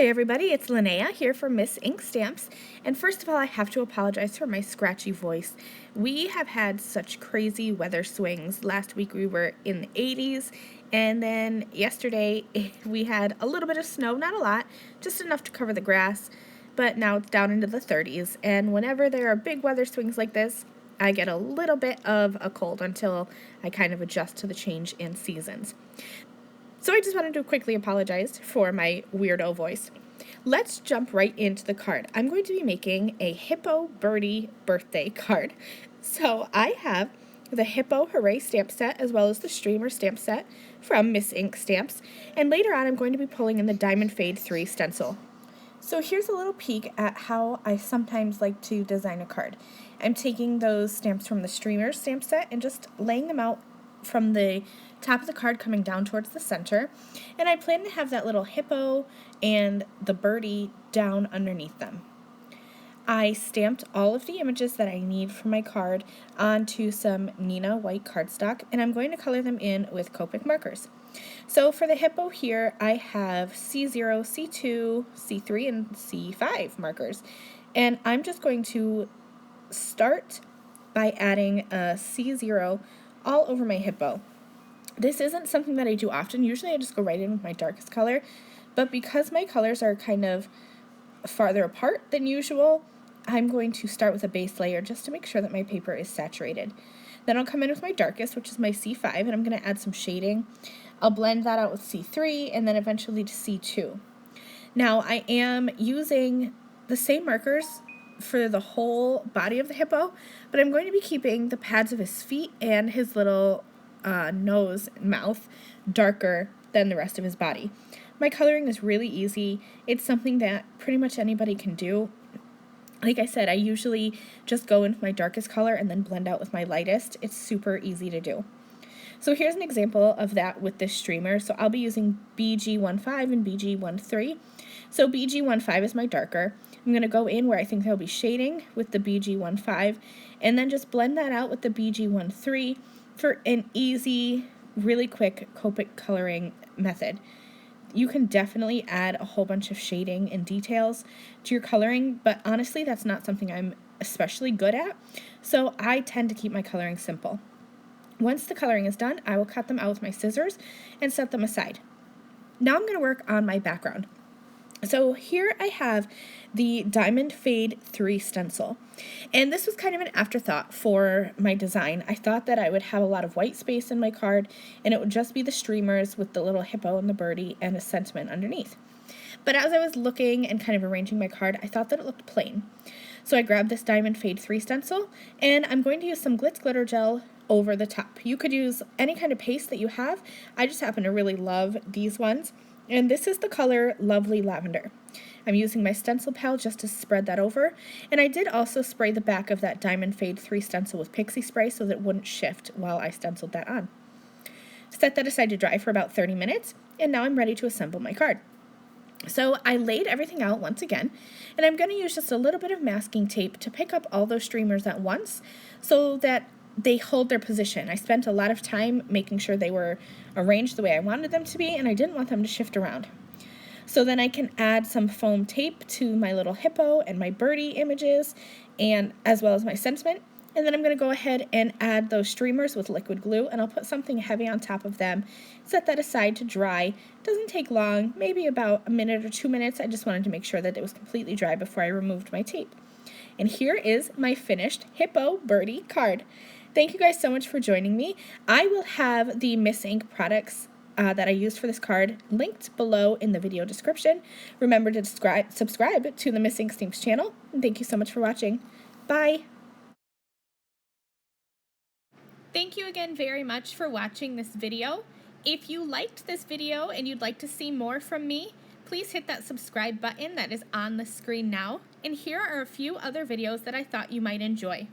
Hey everybody, it's Lynnea here for Miss Ink Stamps, and first of all I have to apologize for my scratchy voice. We have had such crazy weather swings. Last week we were in the 80s, and then yesterday we had a little bit of snow, not a lot, just enough to cover the grass, but now it's down into the 30s, and whenever there are big weather swings like this, I get a little bit of a cold until I kind of adjust to the change in seasons. So I just wanted to quickly apologize for my weirdo voice. Let's jump right into the card. I'm going to be making a Hippo Birdie birthday card. So I have the Hippo Hooray stamp set as well as the Streamer stamp set from Miss Ink Stamps. And later on I'm going to be pulling in the Diamond Fade 3 stencil. So here's a little peek at how I sometimes like to design a card. I'm taking those stamps from the Streamer stamp set and just laying them out from the top of the card coming down towards the center, and I plan to have that little hippo and the birdie down underneath them. I stamped all of the images that I need for my card onto some Nina white cardstock, and I'm going to color them in with Copic markers. So for the hippo here, I have C0, C2, C3, and C5 markers, and I'm just going to start by adding a C0 all over my hippo. This isn't something that I do often. Usually I just go right in with my darkest color, but because my colors are kind of farther apart than usual, I'm going to start with a base layer just to make sure that my paper is saturated. Then I'll come in with my darkest, which is my C5, and I'm going to add some shading. I'll blend that out with C3 and then eventually to C2. Now I am using the same markers for the whole body of the hippo, but I'm going to be keeping the pads of his feet and his little nose and mouth darker than the rest of his body. My coloring is really easy. It's something that pretty much anybody can do. Like I said, I usually just go in with my darkest color and then blend out with my lightest. It's super easy to do. So here's an example of that with this streamer. So I'll be using BG15 and BG13. So BG15 is my darker. I'm going to go in where I think there'll be shading with the BG15 and then just blend that out with the BG13 for an easy, really quick Copic coloring method. You can definitely add a whole bunch of shading and details to your coloring, but honestly that's not something I'm especially good at, so I tend to keep my coloring simple. Once the coloring is done, I will cut them out with my scissors and set them aside. Now I'm going to work on my background. So here I have the Diamond Fade 3 stencil, and this was kind of an afterthought for my design. I thought that I would have a lot of white space in my card, and it would just be the streamers with the little hippo and the birdie and a sentiment underneath. But as I was looking and kind of arranging my card, I thought that it looked plain. So I grabbed this Diamond Fade 3 stencil, and I'm going to use some Glitz Glitter Gel over the top. You could use any kind of paste that you have. I just happen to really love these ones. And this is the color Lovely Lavender. I'm using my stencil pal just to spread that over. And I did also spray the back of that Diamond Fade 3 stencil with pixie spray so that it wouldn't shift while I stenciled that on. Set that aside to dry for about 30 minutes, and now I'm ready to assemble my card. So I laid everything out once again, and I'm going to use just a little bit of masking tape to pick up all those streamers at once so that they hold their position. I spent a lot of time making sure they were arranged the way I wanted them to be, and I didn't want them to shift around. So then I can add some foam tape to my little hippo and my birdie images, and as well as my sentiment. And then I'm going to go ahead and add those streamers with liquid glue, and I'll put something heavy on top of them, set that aside to dry. Doesn't take long, maybe about a minute or 2 minutes. I just wanted to make sure that it was completely dry before I removed my tape. And here is my finished Hippo Birdie card. Thank you guys so much for joining me. I will have the Miss Ink products that I used for this card linked below in the video description. Remember to subscribe to the Miss Ink Stamps channel. And thank you so much for watching. Bye! Thank you again very much for watching this video. If you liked this video and you'd like to see more from me, please hit that subscribe button that is on the screen now. And here are a few other videos that I thought you might enjoy.